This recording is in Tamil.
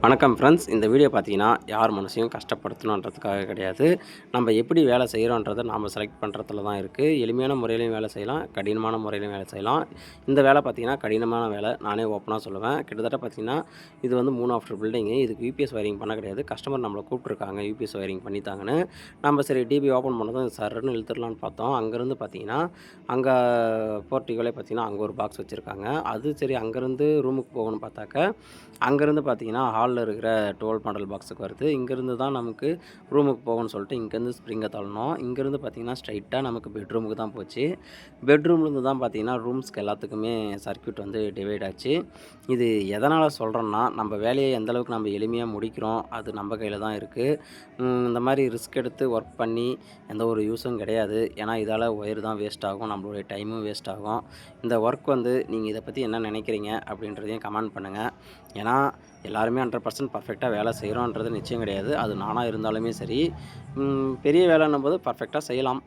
வணக்கம் ஃப்ரெண்ட்ஸ். இந்த வீடியோ பார்த்தீங்கன்னா, யார் மனசையும் கஷ்டப்படுத்தணுன்றதுக்காக கிடையாது. நம்ம எப்படி வேலை செய்கிறோன்றத நாம செலக்ட் பண்ணுறதுல தான் இருக்குது. எளிமையான முறையிலயும் வேலை செய்யலாம், கடினமான முறையிலயும் வேலை செய்யலாம். இந்த வேலை பார்த்தீங்கன்னா, கடினமான வேலை. நானே ஓப்பனா சொல்லுவேன். கிட்டத்தட்ட பார்த்தீங்கன்னா, இது வந்து 3 ஆஃப்டர் பில்டிங்கு. இதுக்கு யூபிஎஸ் வயரிங் பண்ண கிடையாது. கஸ்டமர் நம்மள கூப்பிட்டுருக்காங்க, யூபிஎஸ் வயரிங் பண்ணி தாங்கன்னு. நம்ம சரி டிபி ஓப்பன் பண்ணதும் சர்ருன்னு இழுத்துடலான்னு பார்த்தோம். அங்கேருந்து பார்த்தீங்கன்னா, அங்க போர்ட்டிகோலே பார்த்தீங்கன்னா, அங்க ஒரு பாக்ஸ் வச்சிருக்காங்க. அது சரி அங்கேருந்து ரூமுக்கு போகணும்னு பார்த்தாக்க, அங்கேருந்து பார்த்தீங்கன்னா, ஹால்ல இருக்கிற 12 மாடல் பாக்ஸுக்கு வருது. இங்கேருந்து தான் நமக்கு ரூமுக்கு போகணும்னு சொல்லிட்டு இங்கேருந்து ஸ்ப்ரிங்க தள்ளனோம். இங்கேருந்து பார்த்தீங்கன்னா, ஸ்ட்ரைட்டா நமக்கு பெட்ரூமுக்கு தான் போச்சு. பெட்ரூம்லேருந்து தான் பார்த்தீங்கன்னா, ரூம்ஸ்க்கு எல்லாத்துக்குமே சர்க்யூட் வந்து டிவைட் ஆச்சு. இது எதனால சொல்கிறேன்னா, நம்ம வேலையை எந்த அளவுக்கு நம்ம எளிமையா முடிக்கிறோம், அது நம்ம கையில தான் இருக்கு. இந்த மாரி ரிஸ்க் எடுத்து ஒர்க் பண்ணி எந்த ஒரு யூஸும் கிடையாது. ஏன்னா, இதால ஒயர் தான் வேஸ்ட் ஆகும். நம்மளுடைய டைமும் வேஸ்ட் ஆகும். இந்த ஒர்க் வந்து நீங்க இத பத்தி என்ன நினைக்கிறீங்க? அப்படின்றதையும் கமெண்ட் பண்ணுங்க. ஏன்னா, எல்லாருமே 100% பர்ஃபெக்ட்டா வேலை செய்றோன்றது நிச்சயம் கிடையாது. அது நானா இருந்தாலுமே சரி, பெரிய வேலைன்னும்போது பர்ஃபெக்ட்டா செய்யலாம்.